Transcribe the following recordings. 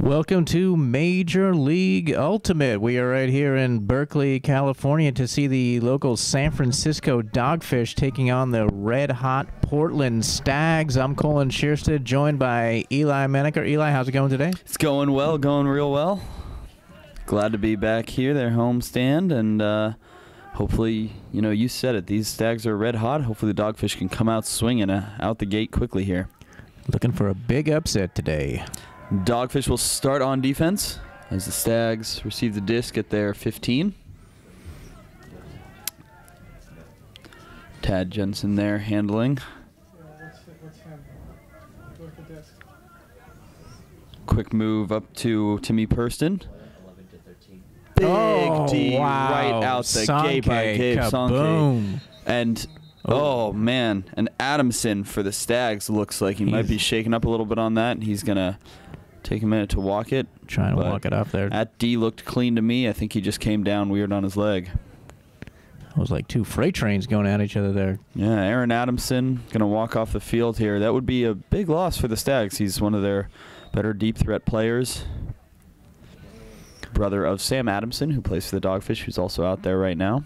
Welcome to Major League Ultimate. We are right here in Berkeley, California to see the local San Francisco Dogfish taking on the red-hot Portland Stags. I'm Colin Shearstead, joined by Eli Menaker. Eli, how's it going today? It's going well, going real well. Glad to be back here, their home stand, and hopefully, you know, you said it, these Stags are red-hot. Hopefully the Dogfish can come out swinging out the gate quickly here. Looking for a big upset today. Dogfish will start on defense as the Stags receive the disc at their 15. Tad Jensen there handling. Quick move up to Timmy Purston. Big D wow. right out the gate by Gabe Kaboom. And oh man, and Adamson for the Stags looks like he might be shaking up a little bit on that. He's gonna take a minute to walk it. Trying to walk it off there. That D looked clean to me. I think he just came down weird on his leg. It was like two freight trains going at each other there. Yeah, Aaron Adamson going to walk off the field here. That would be a big loss for the Stags. He's one of their better deep threat players. Brother of Sam Adamson, who plays for the Dogfish, who's also out there right now.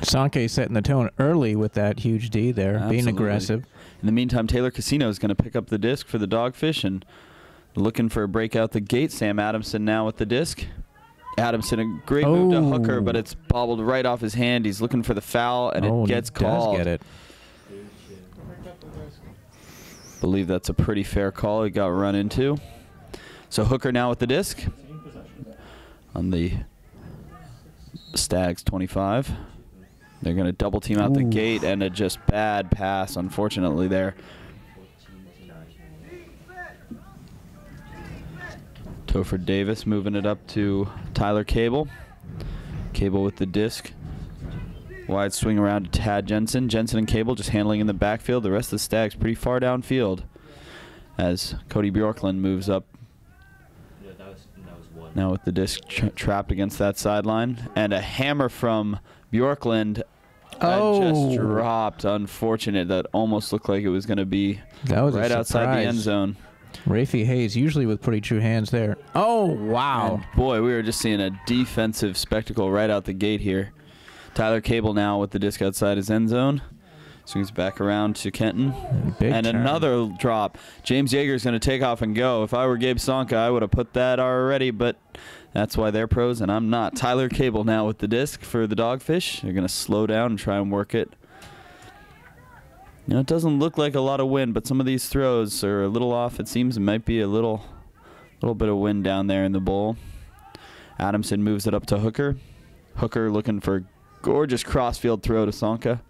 Sonke setting the tone early with that huge D there, Absolutely. being aggressive. In the meantime, Taylor Casino is going to pick up the disc for the Dogfish and looking for a break out the gate. Sam Adamson now with the disc. Adamson, a great move to Hooker, but it's bobbled right off his hand. He's looking for the foul, and it gets called. Does get it. Believe that's a pretty fair call. He got run into. So Hooker now with the disc on the Stags 25. They're going to double team out the gate, and a just bad pass, unfortunately, there. Topher Davis moving it up to Tyler Cable. Cable with the disc. Wide swing around to Tad Jensen. Jensen and Cable just handling in the backfield. The rest of the Stags pretty far downfield as Cody Bjorklund moves up. Now with the disc trapped against that sideline. And a hammer from Bjorklund that just dropped. Unfortunate. That almost looked like it was going to be right outside the end zone. Rafi Hayes usually with pretty true hands there. Oh, wow. And boy, we were just seeing a defensive spectacle right out the gate here. Tyler Cable now with the disc outside his end zone. Swings back around to Kenton. And another drop. James Yeager's going to take off and go. If I were Gabe Sonka, I would have put that already, but that's why they're pros and I'm not. Tyler Cable now with the disc for the Dogfish. They're going to slow down and try and work it. You know, it doesn't look like a lot of wind, but some of these throws are a little off. It seems it might be a little bit of wind down there in the bowl. Adamson moves it up to Hooker. Hooker looking for a gorgeous crossfield throw to Sonka.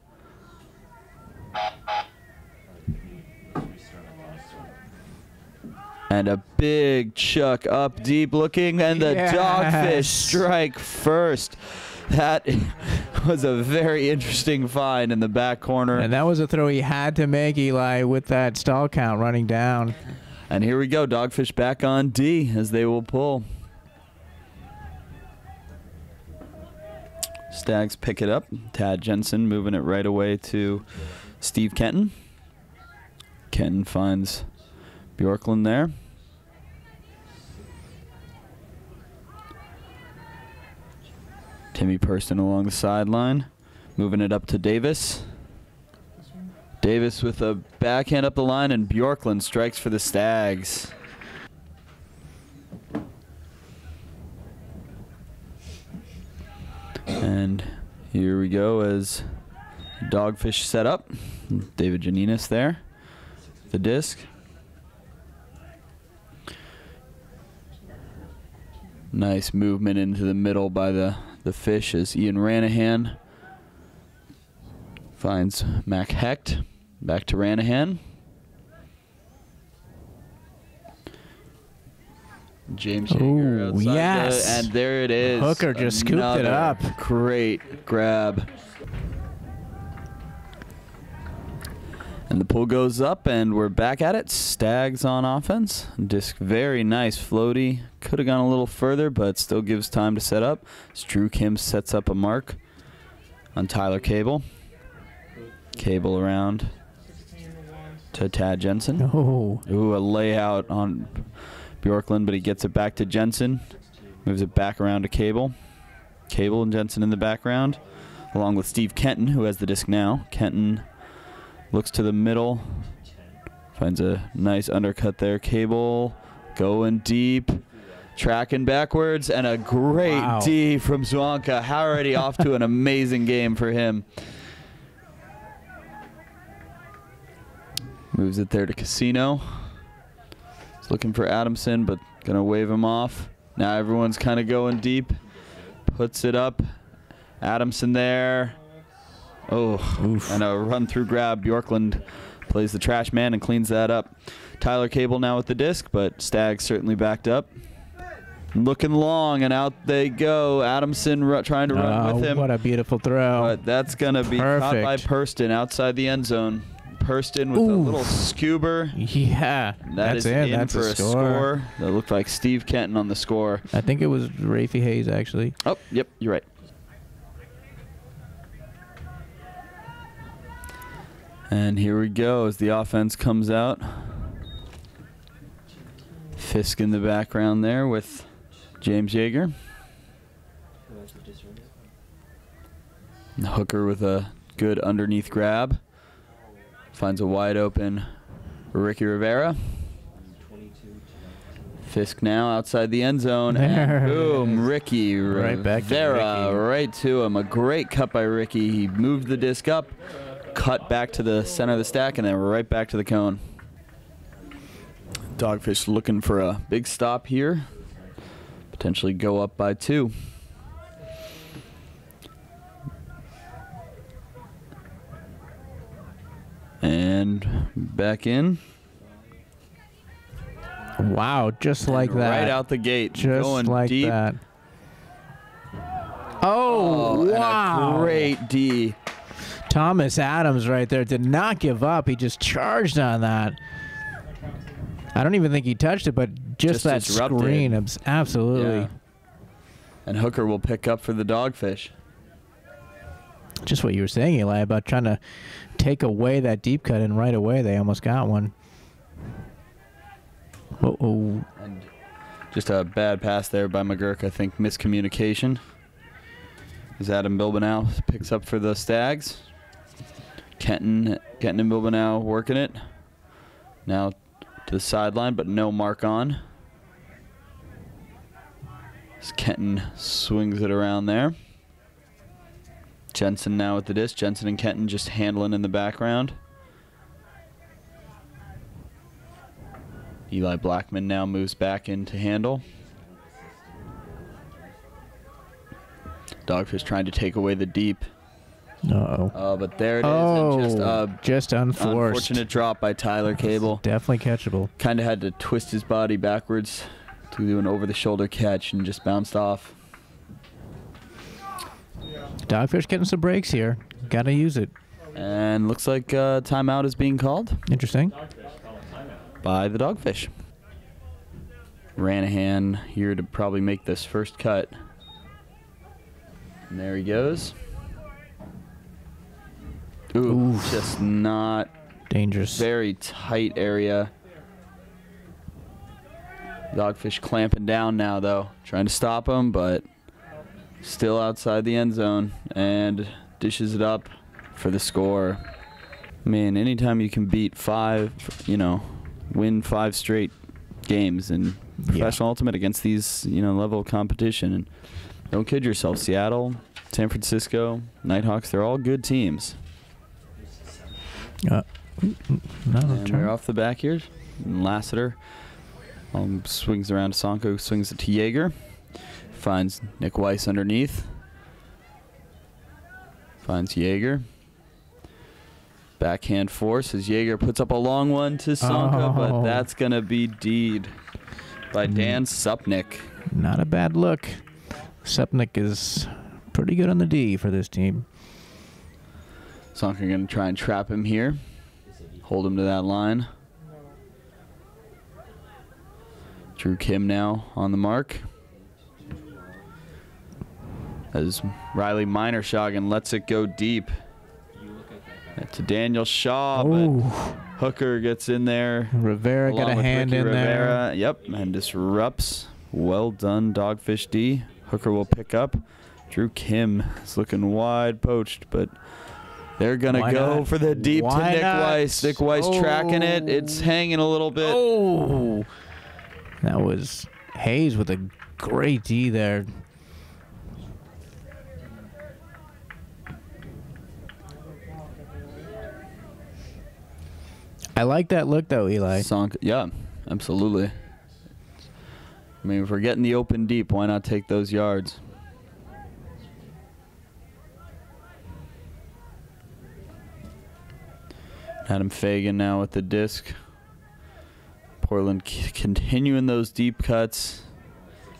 And a big chuck up deep looking, and the Dogfish strike first. That was a very interesting find in the back corner. And that was a throw he had to make, Eli, with that stall count running down. And here we go, Dogfish back on D as they will pull. Stags pick it up. Tad Jensen moving it right away to Steve Kenton. Kenton finds Bjorklund there. Timmy Purston along the sideline, moving it up to Davis. Davis with a backhand up the line, and Bjorklund strikes for the Stags. And here we go as Dogfish set up. David Janinas there, the disc. Nice movement into the middle by the Fish as Ian Ranahan finds Mac Hecht. Back to Ranahan. James Yeager outside and there it is. Hooker just scooped it up. Great grab. And the pull goes up, and we're back at it. Stags on offense. Disc very nice, floaty. Could have gone a little further, but still gives time to set up. As Drew Kim sets up a mark on Tyler Cable. Cable around to Tad Jensen. Oh. Ooh, a layout on Bjorklund, but he gets it back to Jensen. Moves it back around to Cable. Cable and Jensen in the background, along with Steve Kenton, who has the disc now. Kenton looks to the middle. Finds a nice undercut there. Cable going deep. Tracking backwards, and a great D from Zwanka. Already off to an amazing game for him. Moves it there to Casino. He's looking for Adamson, but gonna wave him off. Now everyone's kind of going deep. Puts it up. Adamson there. Oh, oof. And a run-through grab. Bjorklund plays the trash man and cleans that up. Tyler Cable now with the disc, but Staggs certainly backed up. Looking long, and out they go. Adamson trying to run with him. What a beautiful throw. But that's going to be caught by Purston outside the end zone. Purston with a little scuba. Yeah, that's it. That's for a score. That looked like Steve Kenton on the score. I think it was Rafi Hayes, actually. Oh, yep, you're right. And here we go as the offense comes out. Fisk in the background there with James Yeager. Hooker with a good underneath grab. Finds a wide open Ricky Rivera. Fisk now outside the end zone. And boom, Ricky Rivera right to him. A great cut by Ricky. He moved the disc up, cut back to the center of the stack, and then right back to the cone. Dogfish looking for a big stop here. Potentially go up by 2. And back in. Wow, just like that. Right out the gate. Just going like deep. that. Oh, wow. And a great D. Thomas Adams right there did not give up. He just charged on that. I don't even think he touched it, but just that screen, absolutely. Yeah. And Hooker will pick up for the Dogfish. Just what you were saying, Eli, about trying to take away that deep cut, and right away they almost got one. Uh-oh. And just a bad pass there by McGurk, I think miscommunication. As Adam Bilbanow picks up for the Stags. Kenton and Bilbanow working it. Now to the sideline, but no mark on. As Kenton swings it around there. Jensen now with the disc. Jensen and Kenton just handling in the background. Eli Blackman now moves back in to handle. Dogfish trying to take away the deep. Uh-oh. But there it is. Oh, And just unforced. Unfortunate drop by Tyler Cable. Definitely catchable. Kind of had to twist his body backwards to do an over-the-shoulder catch and just bounced off. Dogfish getting some breaks here. Got to use it. And looks like timeout is being called. Interesting. By the Dogfish. Ranahan here to probably make this first cut. And there he goes. Ooh, just not dangerous. Very tight area. Dogfish clamping down now, though. Trying to stop him, but still outside the end zone. And dishes it up for the score. Man, anytime you can beat 5, win 5 straight games in professional ultimate against these, level of competition. And don't kid yourself. Seattle, San Francisco, Nighthawks, they're all good teams. And they're off the back here. And Lassiter swings around to Sonko, swings it to Yeager. Finds Nick Weiss underneath. Finds Yeager. Backhand force as Yeager puts up a long one to Sonko, but that's going to be D'd by Dan Supnick. Not a bad look. Supnick is pretty good on the D for this team. Sonko going to try and trap him here. Hold him to that line. Drew Kim now on the mark. As Riley Minershagen lets it go deep. To Daniel Shaw, but Hooker gets in there. Rivera got a hand in there. Yep, and disrupts. Well done, Dogfish D. Hooker will pick up. Drew Kim is looking wide poached, but they're going to go for the deep to Nick Weiss. Nick Weiss tracking it. It's hanging a little bit. Oh, that was Hayes with a great D there. I like that look, though, Eli. Yeah, absolutely. I mean, if we're getting the open deep, why not take those yards? Adam Fagan now with the disc. Portland continuing those deep cuts.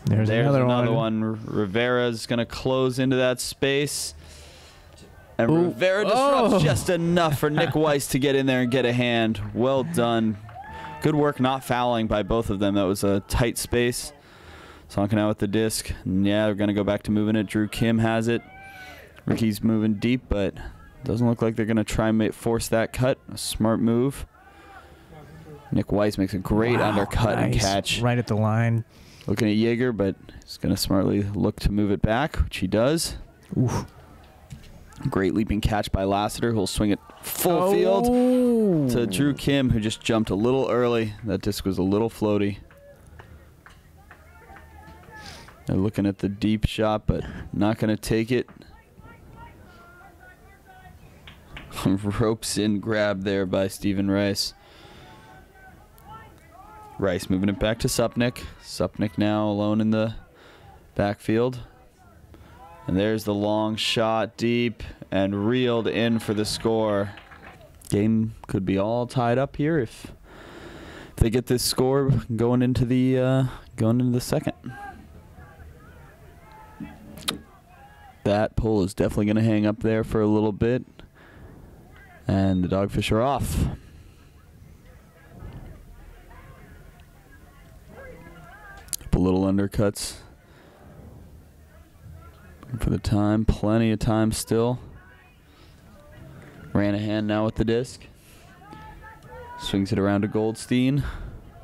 There's another one. Rivera's going to close into that space. And Rivera disrupts just enough for Nick Weiss to get in there and get a hand. Well done. Good work not fouling by both of them. That was a tight space. Sonkin out with the disc. And yeah, they're going to go back to moving it. Drew Kim has it. Ricky's moving deep, but doesn't look like they're going to try and force that cut. A smart move. Nick Weiss makes a great undercut and catch. Right at the line. Looking at Yeager, but he's going to smartly look to move it back, which he does. Oof. Great leaping catch by Lassiter, who'll swing it full field to Drew Kim, who just jumped a little early. That disc was a little floaty. They're looking at the deep shot, but not going to take it. Ropes in grab there by Stephen Rice. Rice moving it back to Supnick. Supnick now alone in the backfield. And there's the long shot deep and reeled in for the score. Game could be all tied up here if they get this score going into the second. That pull is definitely going to hang up there for a little bit. And the Dogfish are off. Couple little undercuts. For the time, plenty of time still. Ranahan now with the disc. Swings it around to Goldstein,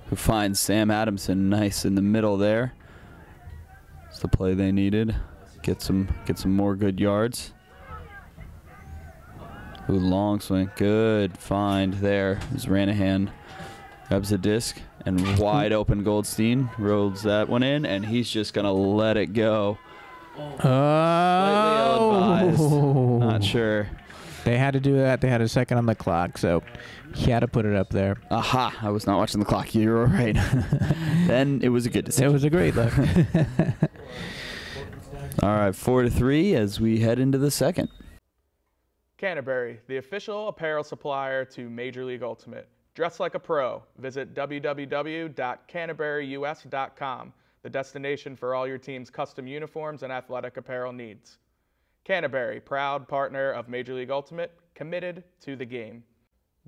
who finds Sam Adamson nice in the middle there. It's the play they needed. Get some more good yards. Ooh, long swing. Good find there. As Ranahan grabs the disc and wide open Goldstein rolls that one in, and he's just gonna let it go. Slightly ill-advised. Not sure. They had to do that. They had a second on the clock, so he had to put it up there. Aha! I was not watching the clock. You were right. Then it was a good decision. It was a great look. All right, 4-3 as we head into the second. Canterbury, the official apparel supplier to Major League Ultimate. Dress like a pro. Visit www.canterburyus.com, the destination for all your team's custom uniforms and athletic apparel needs. Canterbury, proud partner of Major League Ultimate, committed to the game.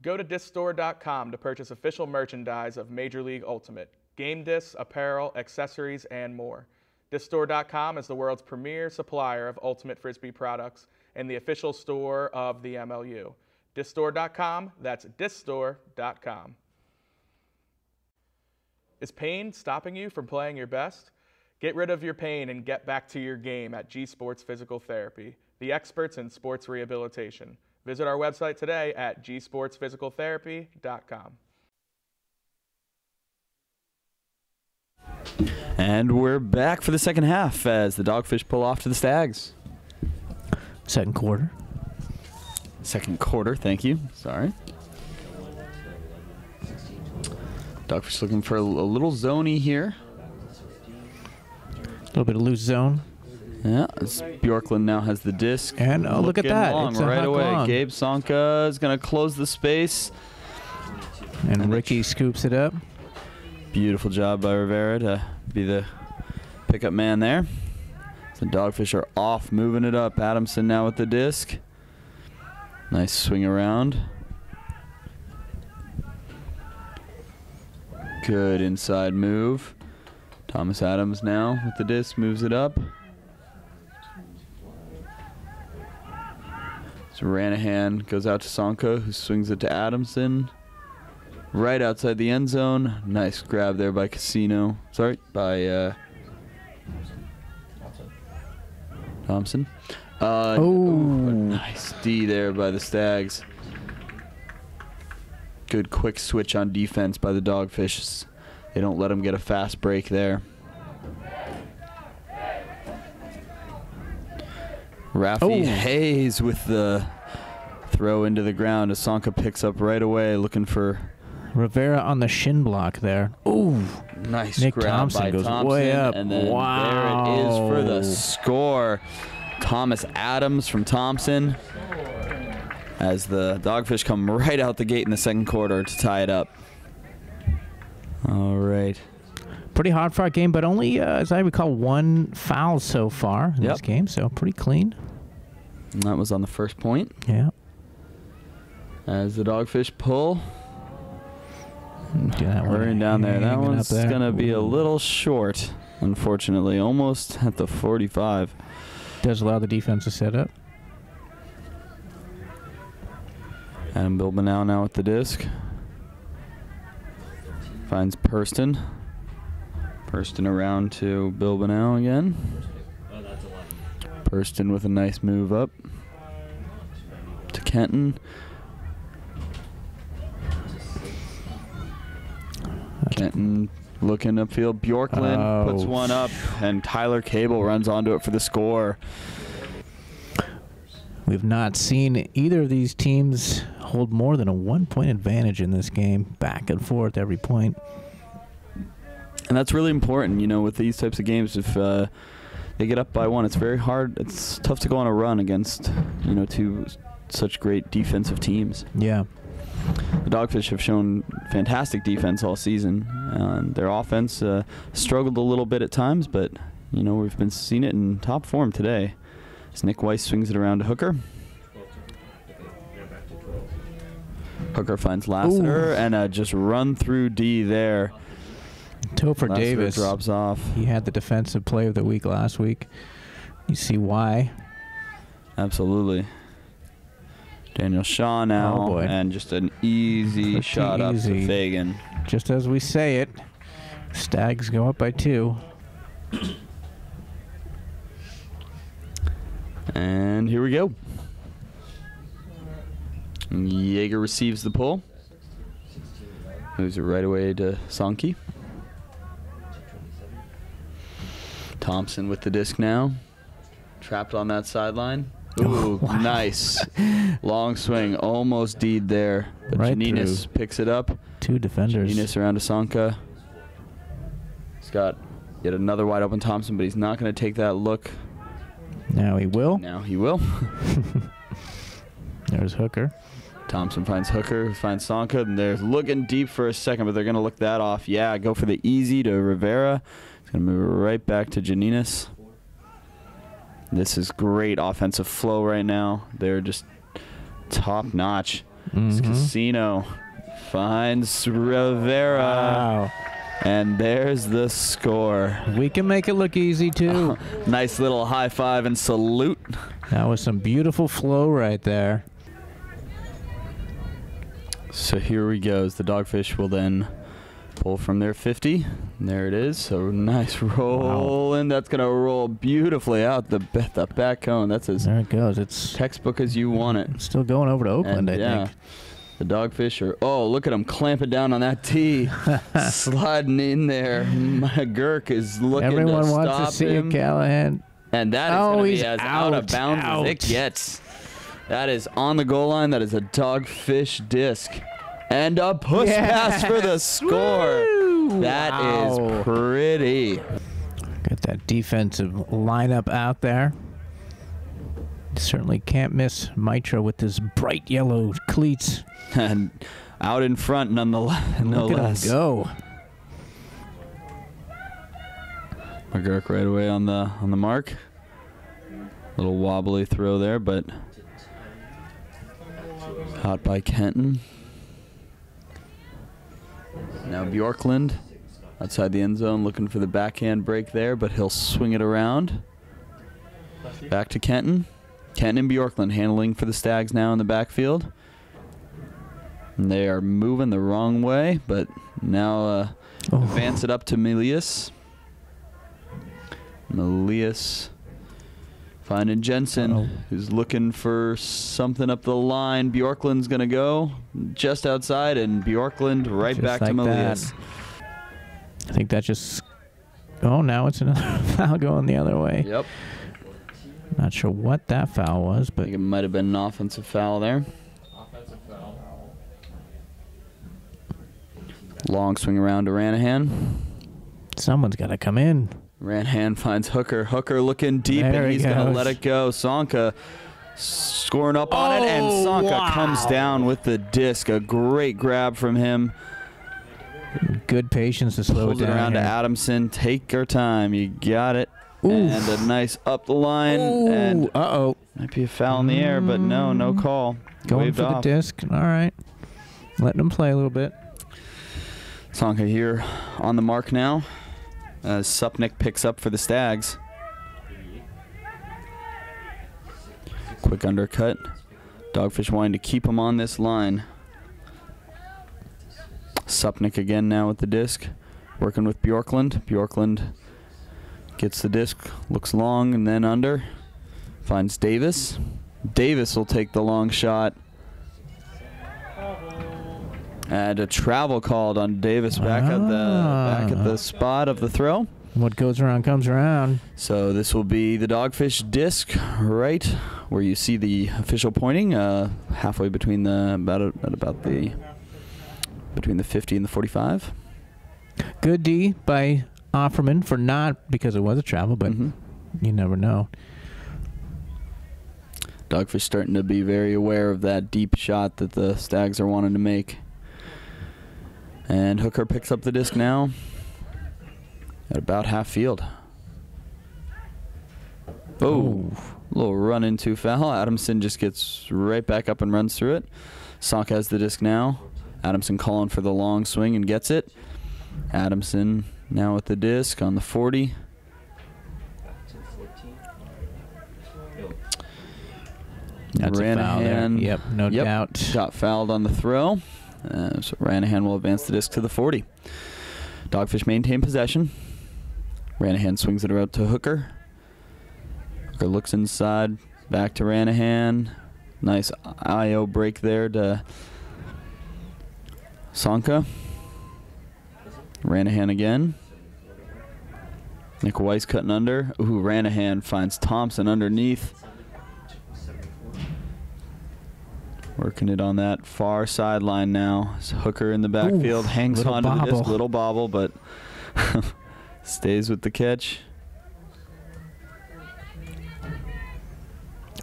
Go to discstore.com to purchase official merchandise of Major League Ultimate, game discs, apparel, accessories, and more. Discstore.com is the world's premier supplier of Ultimate Frisbee products and the official store of the MLU. Discstore.com, that's discstore.com. Is pain stopping you from playing your best? Get rid of your pain and get back to your game at G Sports Physical Therapy, the experts in sports rehabilitation. Visit our website today at gsportsphysicaltherapy.com. And we're back for the second half as the Dogfish pull off to the Stags. Second quarter. Second quarter, thank you. Sorry. Dogfish looking for a little zoney here. A little bit of loose zone. Yeah, as Bjorklund now has the disc. And oh, look at that. Long, right away. Long. Gabe Sonka is going to close the space. And Ricky scoops it up. Beautiful job by Rivera to be the pickup man there. The Dogfish are off, moving it up. Adamson now with the disc. Nice swing around. Good inside move. Thomas Adams now with the disc, moves it up. So Ranahan goes out to Sonka, who swings it to Adamson. Right outside the end zone. Nice grab there by Casino. Sorry, by Thompson. Nice D there by the Stags. Good quick switch on defense by the Dogfish. They don't let them get a fast break there. Rafi Hayes with the throw into the ground. Asonka picks up right away, looking for Rivera on the shin block there. Ooh, nice Nick grab Thompson by goes Thompson, way up. and then Wow. there it is for the score. Thomas Adams from Thompson, as the Dogfish come right out the gate in the second quarter to tie it up. All right. Pretty hard-fought game, but only, as I recall, 1 foul so far in this game, so pretty clean. And that was on the first point. Yeah. As the Dogfish pull. Hurrying down there. That one's going to be a little short, unfortunately. Almost at the 45. Does allow the defense to set up. Adam Bilbao now with the disc. Finds Purston. Purston around to Bilbao again. Purston with a nice move up to Kenton. Kenton looking upfield. Bjorklund puts one up, and Tyler Cable runs onto it for the score. We've not seen either of these teams hold more than a 1-point advantage in this game, back and forth every point. And that's really important, you know, with these types of games. If they get up by 1, it's very hard. It's tough to go on a run against, you know, 2 such great defensive teams. Yeah. The Dogfish have shown fantastic defense all season. Their offense struggled a little bit at times, but, you know, we've been seeing it in top form today. As Nick Weiss swings it around to Hooker. Hooker finds Lassiter, and just run through D there. Topher Davis drops off. He had the defensive player of the week last week. You see why. Absolutely. Daniel Shaw now, and just an easy shot up to Fagan. Just as we say it, Stags go up by 2. And here we go. Yeager receives the pull. Moves it right away to Sankey. Thompson with the disc now. Trapped on that sideline. Ooh, wow. Nice. Long swing. Almost D'd there. But right Janinas picks it up. 2 defenders. Janinas around to Sanka. He's got yet another wide open Thompson, but he's not going to take that look. Now he will. Now he will. There's Hooker. Thompson finds Hooker, who finds Sanka, and they're looking deep for a second, but they're going to look that off. Yeah, go for the easy to Rivera. He's going to move it right back to Janinas. This is great offensive flow right now. They're just top-notch. Casino finds Rivera. Wow. And there's the score. We can make it look easy, too. Nice little high five and salute. That was some beautiful flow right there. So here we go. The Dogfish will then pull from their 50. And there it is. So nice roll. Wow. And that's going to roll beautifully out the back cone. That's as there it goes. It's textbook as you want it. Still going over to Oakland, I think. The Dogfish are, oh, look at him clamping down on that tee. Sliding in there. McGurk is looking Everyone to wants stop to see him. Callahan. And that is going to be as out of bounds as it gets. That is on the goal line. That is a Dogfish disc. And a push pass for the score. Woo! That is pretty. Got that defensive lineup out there. Certainly can't miss Mitra with his bright yellow cleats. And out in front, nonetheless. Look at him go. McGurk right away on the mark. Little wobbly throw there, but caught by Kenton. Now Bjorklund outside the end zone looking for the backhand break there, but he'll swing it around. Back to Kenton. Kenton and Bjorklund handling for the Stags now in the backfield. And they are moving the wrong way, but now advance it up to Milius. Milius finding Jensen, who's looking for something up the line. Bjorklund's going to go just outside, and Bjorklund right just back like to Milius. I think that just... Oh, now it's another foul going the other way. Yep. Not sure what that foul was, but... I think it might have been an offensive foul there. Long swing around to Ranahan. Someone's got to come in. Ranahan finds Hooker. Hooker looking deep, and he's going to let it go. Sonka scoring up on it, and Sonka comes down with the disc. A great grab from him. Good patience to slow it down. Around here. to Adamson. Take our time. You got it. Oof. And a nice up the line. Ooh. And might be a foul in the air, but no call. Going for the disc. All right. Letting them play a little bit. Sonka here on the mark now as Supnick picks up for the Stags. Quick undercut. Dogfish wanting to keep him on this line. Supnick again now with the disc. Working with Bjorklund. Bjorklund gets the disc, looks long and then under. Finds Davis. Davis will take the long shot. And a travel called on Davis back at the spot of the throw. What goes around comes around. So this will be the Dogfish disc right where you see the official pointing, halfway between the between the 50 and the 45. Good D by Offerman for not, because it was a travel, but you never know. Dogfish starting to be very aware of that deep shot that the Stags are wanting to make. And Hooker picks up the disc now at about half field. Oh, little run into foul. Adamson just gets right back up and runs through it. Sonka has the disc now. Adamson calling for the long swing and gets it. Adamson now with the disc on the 40. That's a foul there. Yep, no doubt. Got fouled on the throw. So Ranahan will advance the disc to the 40. Dogfish maintain possession. Ranahan swings it out to Hooker. Hooker looks inside, back to Ranahan. Nice IO break there to Sonka. Ranahan again. Nick Weiss cutting under. Ooh, Ranahan finds Thompson underneath. Working it on that far sideline now. Hooker in the backfield. Hangs on to the disc. Little bobble, but stays with the catch.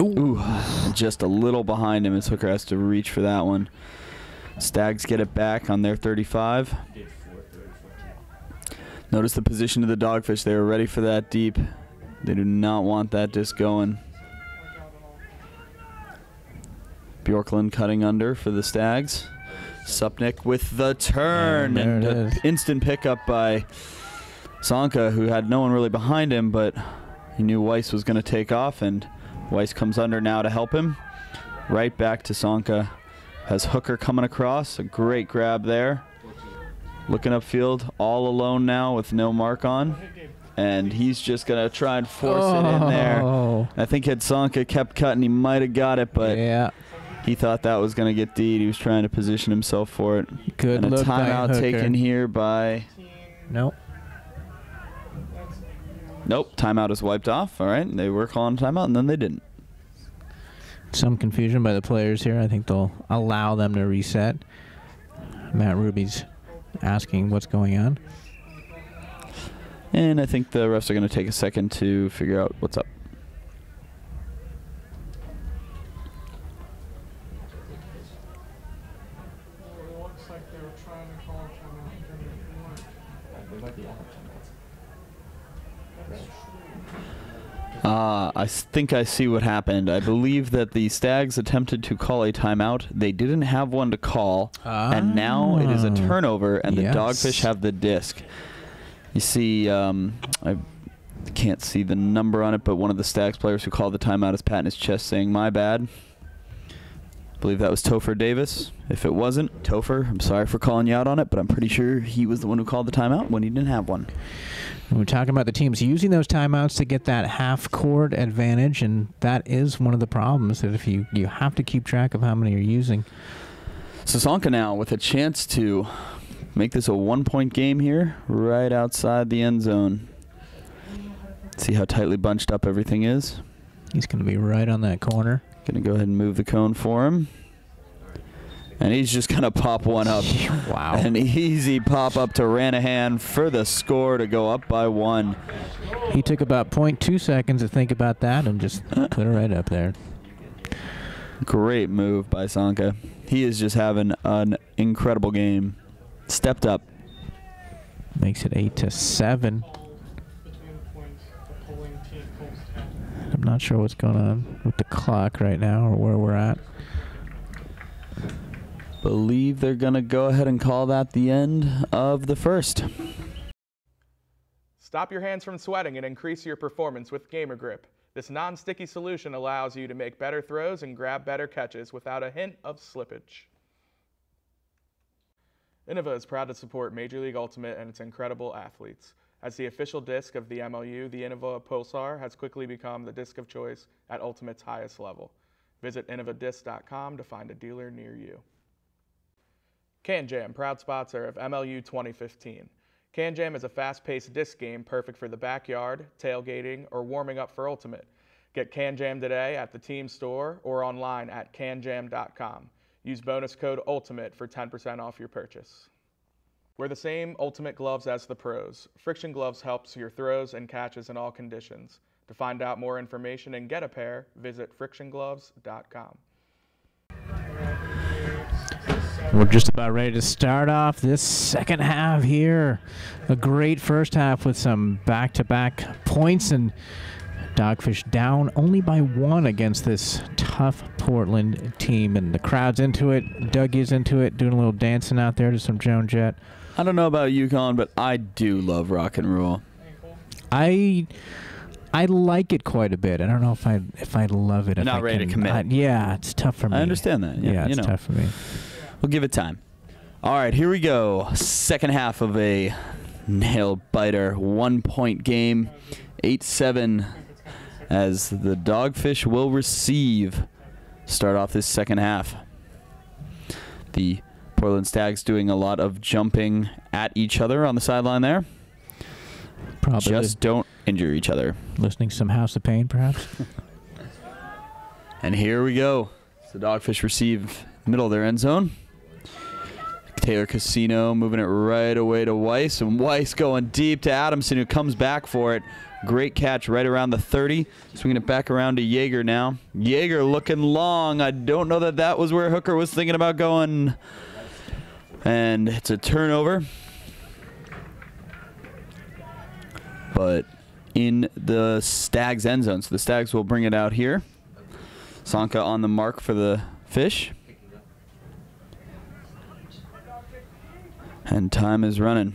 Ooh, just a little behind him as Hooker has to reach for that one. Stags get it back on their 35. Notice the position of the Dogfish. They were ready for that deep. They do not want that disc going. Bjorklund cutting under for the Stags. Supnick with the turn, and an instant pickup by Sonka, who had no one really behind him, but he knew Weiss was going to take off, and Weiss comes under now to help him. Right back to Sonka. Has Hooker coming across. A great grab there. Looking upfield, all alone now with no mark on. And he's just going to try and force it in there. I think had Sonka kept cutting, he might have got it, but he thought that was going to get D'd. He was trying to position himself for it. Good and look a timeout by taken here by... Nope. Nope, timeout is wiped off. All right, they were calling timeout, and then they didn't. Some confusion by the players here. I think they'll allow them to reset. Matt Ruby's asking what's going on. And I think the refs are going to take a second to figure out what's up. I think I see what happened. I believe that the Stags attempted to call a timeout. They didn't have one to call, and now it is a turnover, and the Dogfish have the disc. You see, Can't see the number on it, but one of the Stags players who called the timeout is patting his chest saying, "My bad." I believe that was Topher Davis. If it wasn't, Topher, I'm sorry for calling you out on it, but I'm pretty sure he was the one who called the timeout when he didn't have one. We're talking about the teams using those timeouts to get that half-court advantage, and that is one of the problems, that if you have to keep track of how many you're using. Sasonka now with a chance to make this a one-point game here, right outside the end zone. See how tightly bunched up everything is. He's going to be right on that corner. Going to go ahead and move the cone for him. And he's just going to pop one up. Wow. An easy pop up to Ranahan for the score to go up by 1. He took about 0.2 seconds to think about that and just put it right up there. Great move by Sanka. He is just having an incredible game. Stepped up. Makes it 8-7. I'm not sure what's going on with the clock right now or where we're at. Believe they're going to go ahead and call that the end of the first. Stop your hands from sweating and increase your performance with Gamer Grip. This non-sticky solution allows you to make better throws and grab better catches without a hint of slippage. Innova is proud to support Major League Ultimate and its incredible athletes. As the official disc of the MLU, the Innova Pulsar has quickly become the disc of choice at Ultimate's highest level. Visit innovadisc.com to find a dealer near you. Can Jam, proud sponsor of MLU 2015. Can Jam is a fast-paced disc game perfect for the backyard, tailgating, or warming up for Ultimate. Get Can Jam today at the team store or online at canjam.com. Use bonus code ULTIMATE for 10% off your purchase. Wear the same Ultimate gloves as the pros. Friction Gloves helps your throws and catches in all conditions. To find out more information and get a pair, visit frictiongloves.com. We're just about ready to start off this second half here. A great first half with some back-to-back points, and Dogfish down only by 1 against this tough Portland team. And the crowd's into it. Dougie's into it, doing a little dancing out there to some Joan Jett. I don't know about UConn, but I do love rock and roll. I like it quite a bit. I don't know if I love it. You're not ready to commit. Yeah, it's tough for me. I understand that. Yeah, it's tough for me. We'll give it time. All right, here we go. Second half of a nail-biter, 1-point game, 8-7, as the Dogfish will receive. Start off this second half. The Portland Stags doing a lot of jumping at each other on the sideline there. Probably just don't injure each other. Listening to some House of Pain, perhaps. And here we go. The Dogfish receive middle of their end zone. Taylor Casino moving it right away to Weiss, and Weiss going deep to Adamson, who comes back for it. Great catch right around the 30. Swinging it back around to Yeager now. Yeager looking long. I don't know that that was where Hooker was thinking about going. And it's a turnover. But in the Stags end zone. So the Stags will bring it out here. Sanka on the mark for the Fish. And time is running.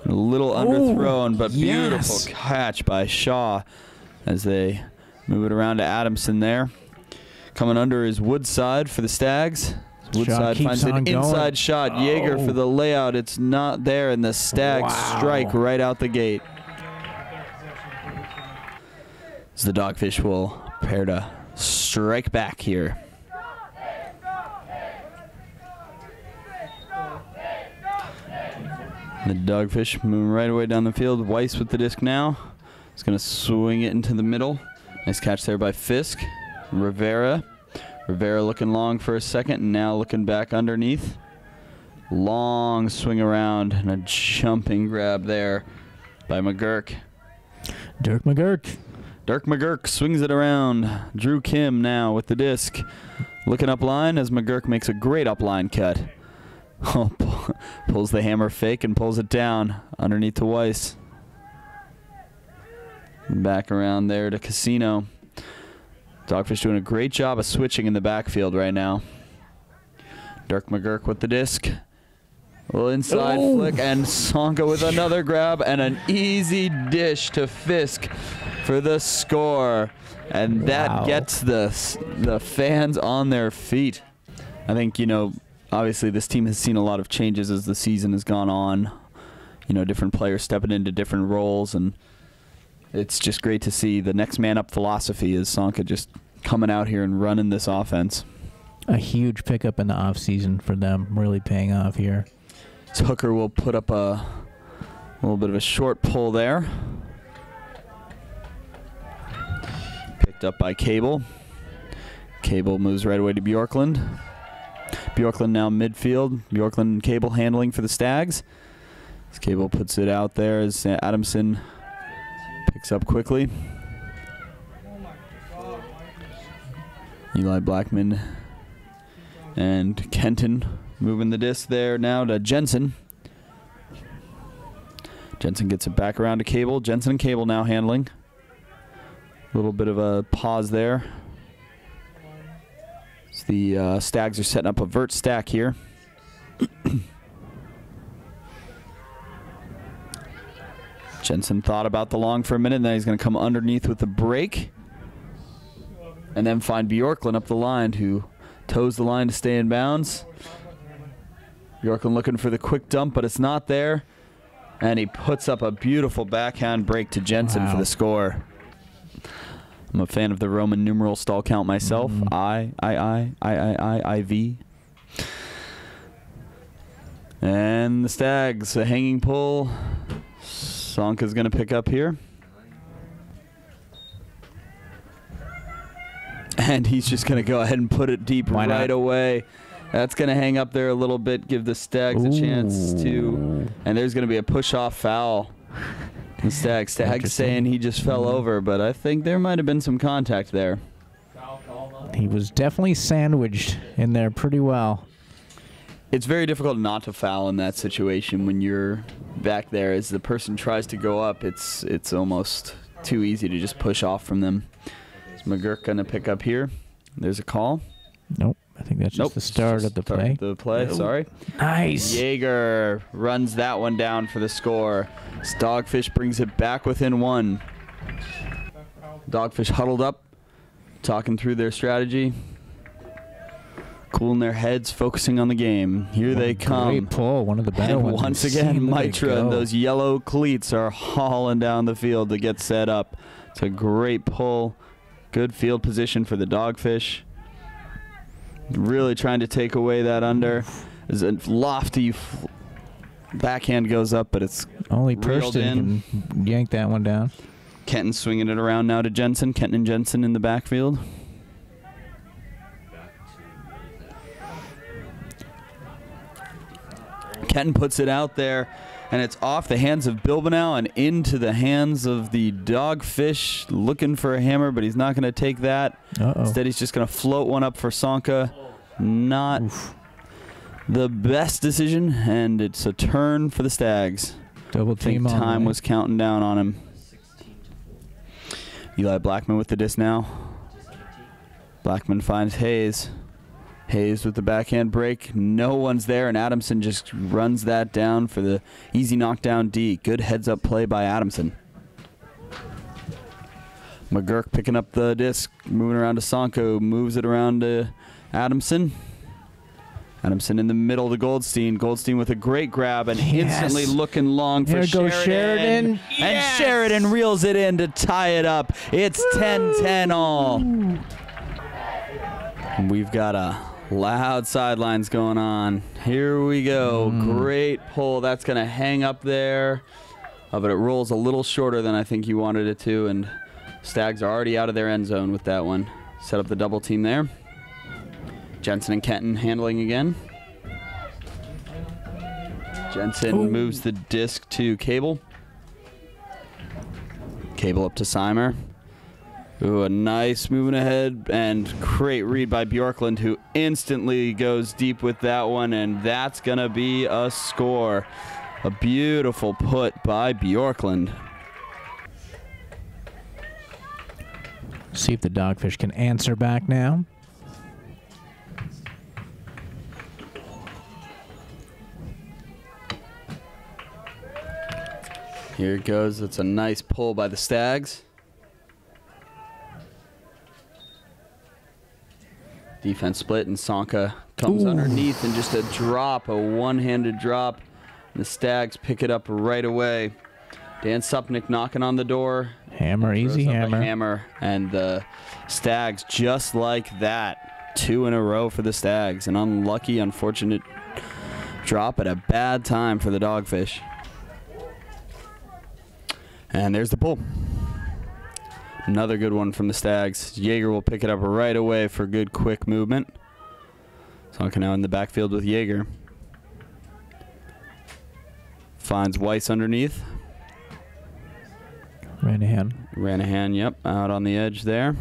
A little underthrown, but beautiful catch by Shaw as they move it around to Adamson there. Coming under is Woodside for the Stags. Woodside finds an inside shot. Yeager for the layout. It's not there, and the Stags strike right out the gate. As the Dogfish will prepare to strike back here. The Dogfish moving right away down the field. Weiss with the disc now. He's going to swing it into the middle. Nice catch there by Fisk. Rivera. Rivera looking long for a second and now looking back underneath. Long swing around and a jumping grab there by McGurk. Dirk McGurk. Dirk McGurk swings it around. Drew Kim now with the disc. Looking up line as McGurk makes a great up line cut. Oh, pulls the hammer fake and pulls it down underneath to Weiss. Back around there to Casino. Dogfish doing a great job of switching in the backfield right now. Dirk McGurk with the disc. Well, inside flick, and Sonka with another grab and an easy dish to Fisk for the score. And that gets the fans on their feet. I think, you know, obviously this team has seen a lot of changes as the season has gone on. You know, different players stepping into different roles, and it's just great to see the next man up philosophy is Sonka just coming out here and running this offense. A huge pickup in the offseason for them, really paying off here. So Hooker will put up a little bit of a short pull there. Picked up by Cable. Cable moves right away to Bjorklund. Bjorklund now midfield. Bjorklund and Cable handling for the Stags. As Cable puts it out there as Adamson picks up quickly. Eli Blackman and Kenton moving the disc there now to Jensen. Jensen gets it back around to Cable. Jensen and Cable now handling. A little bit of a pause there. So the Stags are setting up a vert stack here. Jensen thought about the long for a minute, and then he's going to come underneath with the break. And then find Bjorklund up the line, who toes the line to stay in bounds. Bjorklund looking for the quick dump, but it's not there. And he puts up a beautiful backhand break to Jensen for the score. I'm a fan of the Roman numeral stall count myself. I-V. And the Stags, a hanging pull. Sonka's going to pick up here. And he's just going to go ahead and put it deep right away. That's going to hang up there a little bit, give the Stags a chance to. And there's going to be a push-off foul. The Stags saying he just fell over, but I think there might have been some contact there. He was definitely sandwiched in there pretty well. It's very difficult not to foul in that situation when you're back there. As the person tries to go up, it's almost too easy to just push off from them. Is McGurk going to pick up here? There's a call. Nope. I think that's just the start of the play. Sorry. Nice. Jaeger runs that one down for the score. Dogfish brings it back within one. Dogfish huddled up, talking through their strategy. Cooling their heads, focusing on the game. Here they come. Great pull, one of the better ones. Once again, Mitra and those yellow cleats are hauling down the field to get set up. It's a great pull. Good field position for the Dogfish. Really trying to take away that under. As a lofty backhand goes up, but it's only Purston can yank that one down. Kenton swinging it around now to Jensen. Kenton and Jensen in the backfield. Kenton puts it out there, and it's off the hands of Bilbanow and into the hands of the Dogfish, looking for a hammer, but he's not going to take that. Instead, he's just going to float one up for Sonka. Not the best decision, and it's a turn for the Stags. Double team on. Time was counting down on him. Eli Blackman with the disc now. Blackman finds Hayes. Hayes with the backhand break. No one's there, and Adamson just runs that down for the easy knockdown D. Good heads-up play by Adamson. McGurk picking up the disc, moving around to Sonko, moves it around to Adamson. Adamson in the middle to Goldstein. Goldstein with a great grab and instantly looking long for Sheridan. And Sheridan reels it in to tie it up. It's 10-10 all. And we've got a loud sidelines going on. Here we go. Great pull. That's going to hang up there. But it rolls a little shorter than I think you wanted it to. And Stags are already out of their end zone with that one. Set up the double team there. Jensen and Kenton handling again. Jensen moves the disc to Cable. Cable up to Seimer. Ooh, a nice moving ahead and great read by Bjorklund, who instantly goes deep with that one, and that's going to be a score. A beautiful put by Bjorklund. See if the Dogfish can answer back now. Here it goes. It's a nice pull by the Stags. Defense split, and Sonka comes underneath, and just a drop, a one-handed drop. And the Stags pick it up right away. Dan Supnick knocking on the door. Hammer, easy hammer. Hammer, and the Stags just like that. 2 in a row for the Stags. An unlucky, unfortunate drop at a bad time for the Dogfish. And there's the pull. Another good one from the Stags. Jaeger will pick it up right away for good, quick movement. Sonka now in the backfield with Jaeger. Finds Weiss underneath. Ranahan, yep, out on the edge there.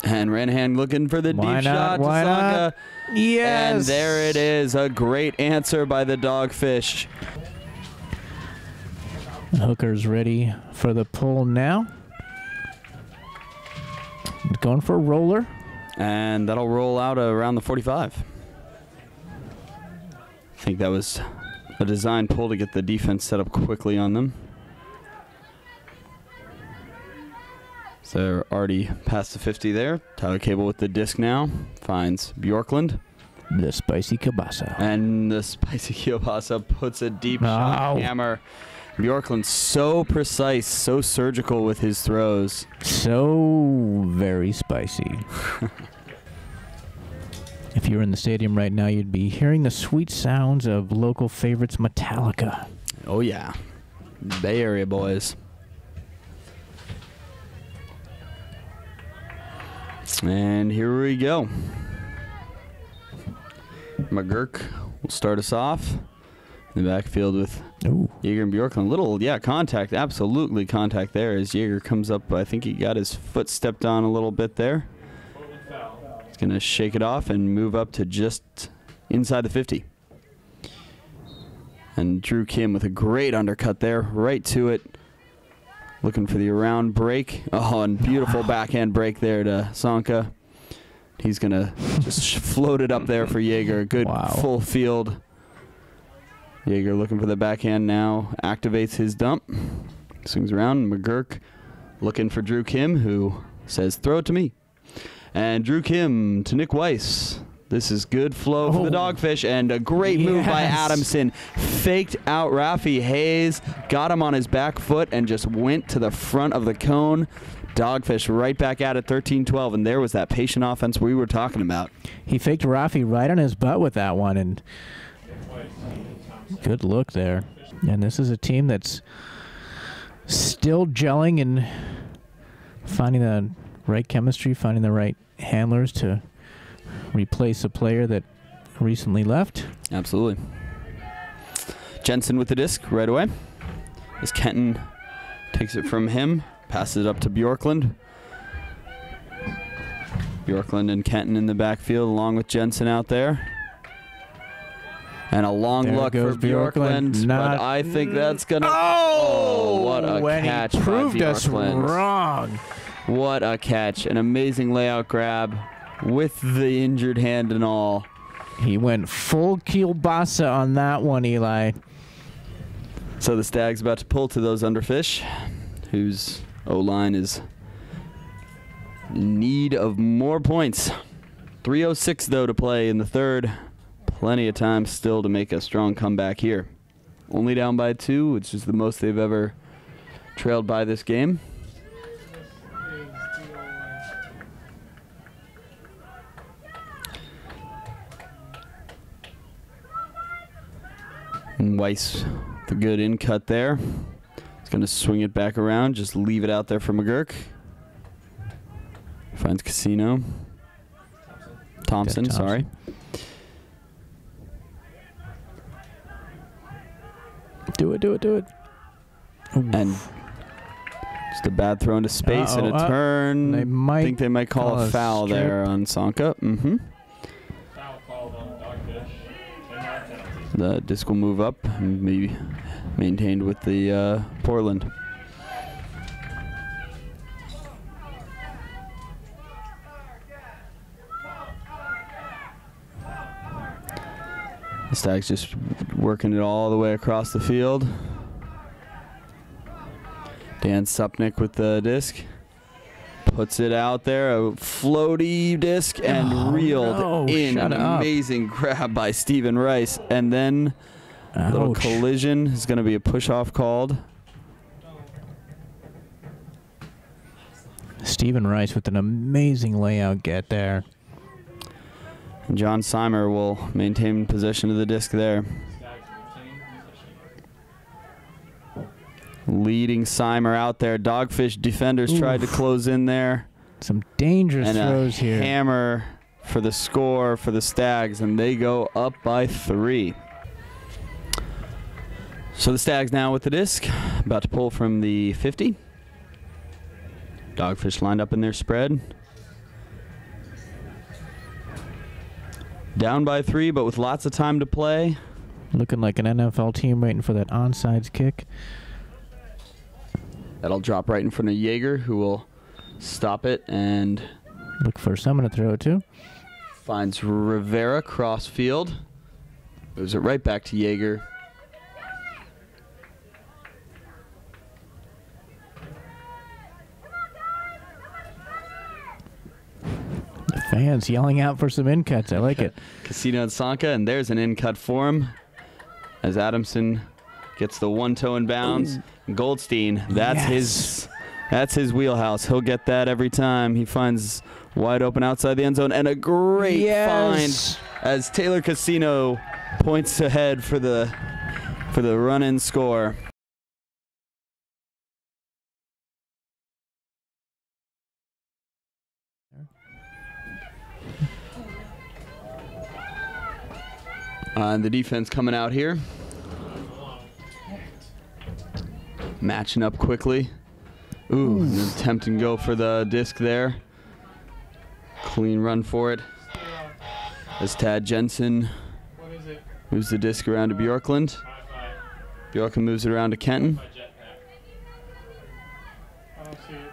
And Ranahan looking for the deep shot to Sonka. Yes! And there it is. A great answer by the Dogfish. Hooker's ready for the pull now. Going for a roller. And that'll roll out around the 45. I think that was a design pull to get the defense set up quickly on them. So they're already past the 50 there. Tyler Cable with the disc now. Finds Bjorklund. The spicy kielbasa. And the spicy kielbasa puts a deep shot hammer. Bjorklund so precise, so surgical with his throws. So very spicy. If you were in the stadium right now, you'd be hearing the sweet sounds of local favorites Metallica. Oh, yeah. Bay Area boys. And here we go. McGurk will start us off. In the backfield with Jaeger and Bjorklund. Little, contact, absolutely contact there as Jaeger comes up. I think he got his foot stepped on a little bit there. He's going to shake it off and move up to just inside the 50. And Drew Kim with a great undercut there, right to it. Looking for the around break. Oh, and beautiful backhand break there to Sonka. He's going to just float it up there for Jaeger. Good full field. Jaeger looking for the backhand now. Activates his dump. Swings around. McGurk looking for Drew Kim, who says, throw it to me. And Drew Kim to Nick Weiss. This is good flow for the Dogfish, and a great move by Adamson. Faked out Rafi Hayes, got him on his back foot, and just went to the front of the cone. Dogfish right back at it, 13-12, and there was that patient offense we were talking about. He faked Rafi right on his butt with that one, and good look there. And this is a team that's still gelling and finding the right chemistry, finding the right handlers to replace a player that recently left. Absolutely. Jensen with the disc right away. As Kenton takes it from him, passes it up to Bjorklund. Bjorklund and Kenton in the backfield along with Jensen out there. And a long look for Bjorklund, but I think that's going to... Oh, what a catch by Bjorklund. Proved us wrong. What a catch. An amazing layout grab with the injured hand and all. He went full kielbasa on that one, Eli. So the Stags about to pull to those underfish, whose O-line is in need of more points. 3:06, though, to play in the third. Plenty of time still to make a strong comeback here. Only down by 2, which is the most they've ever trailed by this game. And Weiss, the good in cut there. He's going to swing it back around, just leave it out there for McGurk. Finds Casino. Thompson, sorry. Do it. Ooh. And just a bad throw into space and a turn. I think they might call a foul there on Sonka. Foul called on Dogfish. The disc will move up and be maintained with the Portland. The Stags just working it all the way across the field. Dan Supnick with the disc. Puts it out there, a floaty disc, and reeled in. An amazing grab by Stephen Rice. And then a little collision is going to be a push-off called. Stephen Rice with an amazing layout get there. And John Seimer will maintain possession of the disc there. Leading Seimer out there. Dogfish defenders tried to close in there. Some dangerous throws here. Hammer for the score for the Stags, and they go up by 3. So the Stags now with the disc, about to pull from the 50. Dogfish lined up in their spread. Down by 3, but with lots of time to play. Looking like an NFL team waiting for that onside kick. That'll drop right in front of Yeager, who will stop it and look for someone to throw it to. Finds Rivera cross field. Moves it right back to Yeager. The fans yelling out for some in cuts. I like it. Casino and Sanka, and there's an in cut for him as Adamson gets the one toe in bounds. Goldstein, that's his wheelhouse. He'll get that every time. He finds wide open outside the end zone, and a great find as Taylor Casino points ahead for the run-in score. And the defense coming out here. Matching up quickly. Ooh, an attempt and go for the disc there. Clean run for it. As Tad Jensen moves the disc around to Bjorklund. Bjorklund moves it around to Kenton.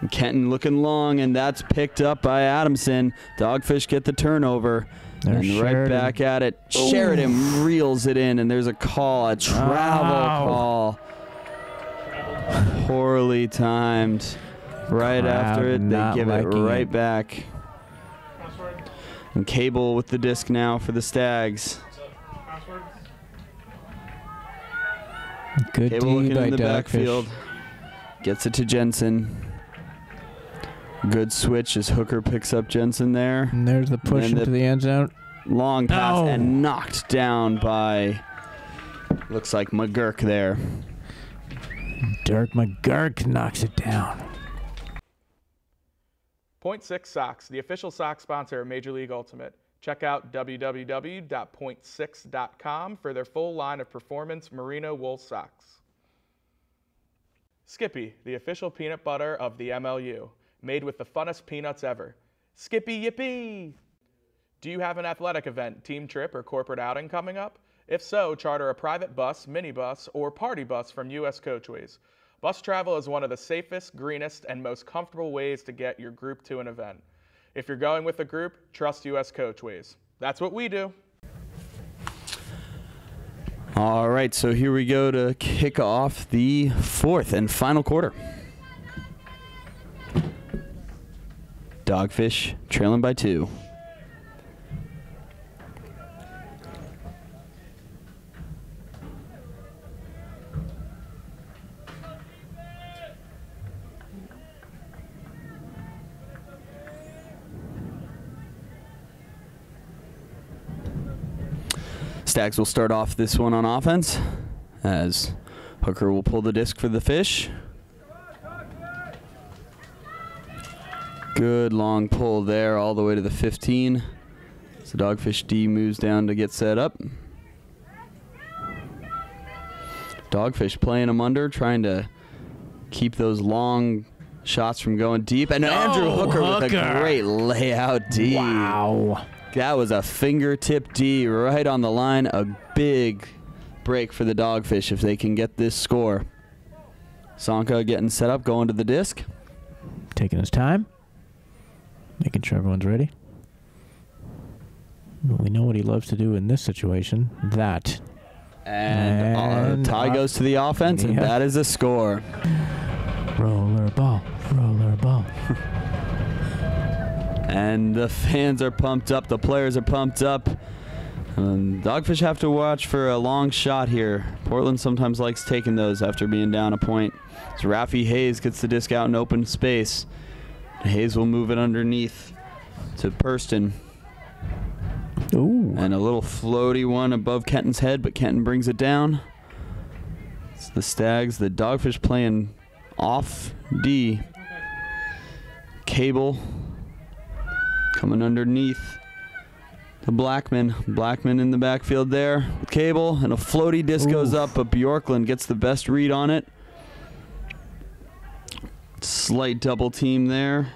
And Kenton looking long, and that's picked up by Adamson. Dogfish get the turnover. And right back at it. Sheridan reels it in, and there's a call, a travel call. Poorly timed. Right after it, they give it right back. And Cable with the disc now for the Stags. Good Cable looking in the backfield. Gets it to Jensen. Good switch as Hooker picks up Jensen there. And there's the push into the end zone. Long pass and knocked down by, looks like McGurk there. Dirk McGurk knocks it down. Point 6 Socks, the official sock sponsor of Major League Ultimate. Check out www.point6.com for their full line of performance merino wool socks. Skippy, the official peanut butter of the MLU, made with the funnest peanuts ever. Skippy Yippee! Do you have an athletic event, team trip, or corporate outing coming up? If so, charter a private bus, minibus, or party bus from U.S. Coachways. Bus travel is one of the safest, greenest, and most comfortable ways to get your group to an event. If you're going with a group, trust U.S. Coachways. That's what we do. All right, so here we go to kick off the 4th and final quarter. Dogfish trailing by 2. Stags will start off this one on offense as Hooker will pull the disc for the Fish. Good long pull there all the way to the 15. So Dogfish D moves down to get set up. Dogfish playing him under, trying to keep those long shots from going deep. And Andrew Hooker with a great layout D. Wow. That was a fingertip D right on the line. A big break for the Dogfish if they can get this score. Sanka getting set up, going to the disc. Taking his time. Making sure everyone's ready. We know what he loves to do in this situation. That. And tie goes to the offense, and that is a score. Roll And the fans are pumped up. The players are pumped up. Dogfish have to watch for a long shot here. Portland sometimes likes taking those after being down a point. So Rafi Hayes gets the disc out in open space. Hayes will move it underneath to Purston. Ooh. And a little floaty one above Kenton's head, but Kenton brings it down. It's the Stags. The Dogfish playing off D. Cable coming underneath to Blackman. Blackman in the backfield there with Cable, and a floaty disc goes up, but Bjorklund gets the best read on it. Slight double team there.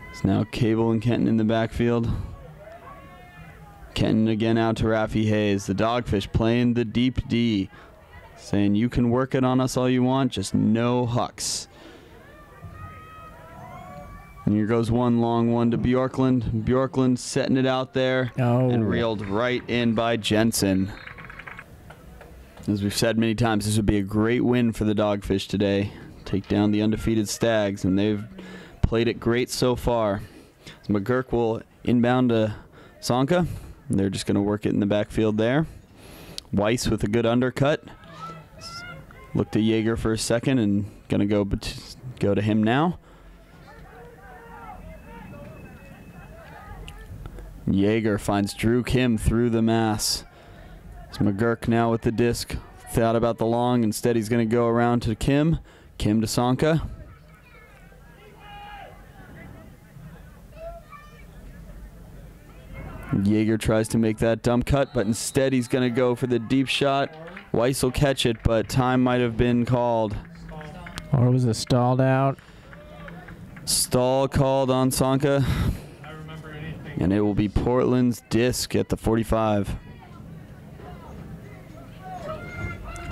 It's now Cable and Kenton in the backfield. Kenton again out to Rafi Hayes. The Dogfish playing the deep D, saying you can work it on us all you want, just no hucks. And here goes one long one to Bjorklund. Bjorklund setting it out there and reeled right in by Jensen. As we've said many times, this would be a great win for the Dogfish today. Take down the undefeated Stags, and they've played it great so far. So McGurk will inbound to Sonka. They're just going to work it in the backfield there. Weiss with a good undercut. Look to Yeager for a second and going to go to him now. Yeager finds Drew Kim through the mass. It's McGurk now with the disc. Thought about the long. Instead, he's going to go around to Kim. Kim to Sonka. Yeager tries to make that dump cut, but instead he's going to go for the deep shot. Weiss will catch it, but time might have been called. Or was it stalled out? Stall called on Sonka. And it will be Portland's disc at the 45.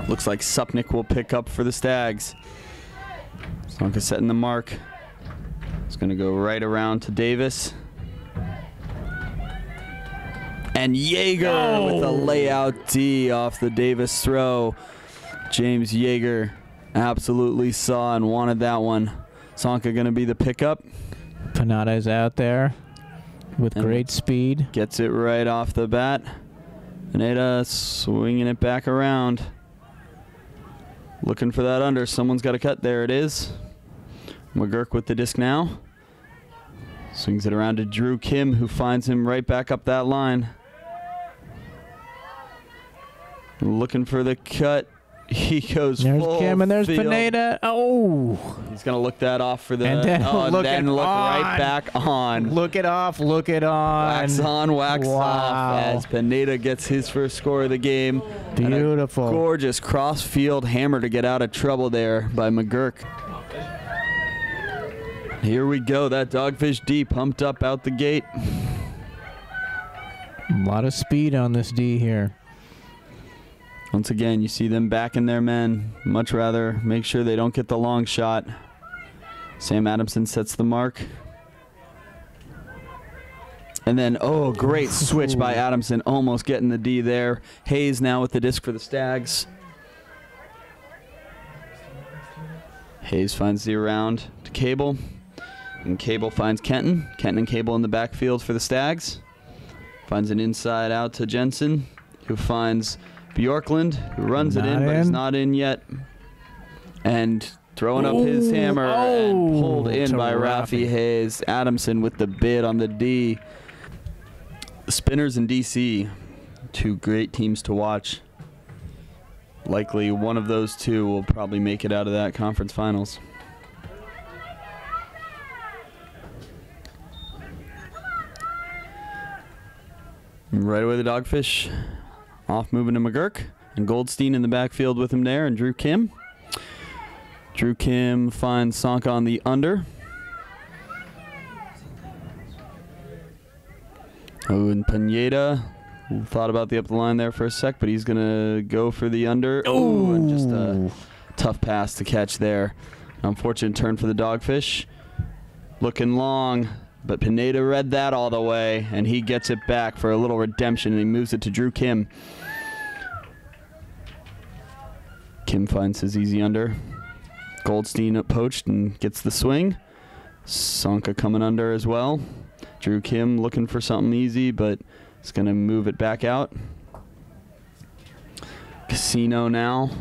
Looks like Supnick will pick up for the Stags. Sonka setting the mark. It's going to go right around to Davis. And Yeager with a layout D off the Davis throw. James Yeager absolutely saw and wanted that one. Sonka going to be the pickup. Panada's out there with great speed. Gets it right off the bat. Pineda swinging it back around. Looking for that under. Someone's got to cut. There it is. McGurk with the disc now. Swings it around to Drew Kim, who finds him right back up that line. Looking for the cut. He goes there's full Kim and there's field. Pineda. Oh. He's going to look that off for the... And then look right back on. Look it off. Look it on. Wax on, wax off as Pineda gets his first score of the game. Beautiful. And a gorgeous cross-field hammer to get out of trouble there by McGurk. Here we go. That Dogfish D pumped up out the gate. A lot of speed on this D here. Once again, you see them backing their men. Much rather make sure they don't get the long shot. Sam Adamson sets the mark. And then, great switch by Adamson, almost getting the D there. Hayes now with the disc for the Stags. Hayes finds the around to Cable. And Cable finds Kenton. Kenton and Cable in the backfield for the Stags. Finds an inside out to Jensen, who finds Bjorklund, who runs it in, but he's not in yet. And throwing up his hammer and pulled in by Rafi Hayes. Adamson with the bid on the D. The Spinners and DC, two great teams to watch. Likely one of those two will probably make it out of that conference finals. Right away the Dogfish off moving to McGurk, and Goldstein in the backfield with him there, and Drew Kim. Drew Kim finds Sonka on the under. And Pineda thought about the up the line there for a sec, but he's going to go for the under. Oh, and just a tough pass to catch there. Unfortunate turn for the Dogfish. Looking long, but Pineda read that all the way, and he gets it back for a little redemption, and he moves it to Drew Kim. Kim finds his easy under. Goldstein poached and gets the swing. Sonka coming under as well. Drew Kim looking for something easy, but it's going to move it back out. Casino now.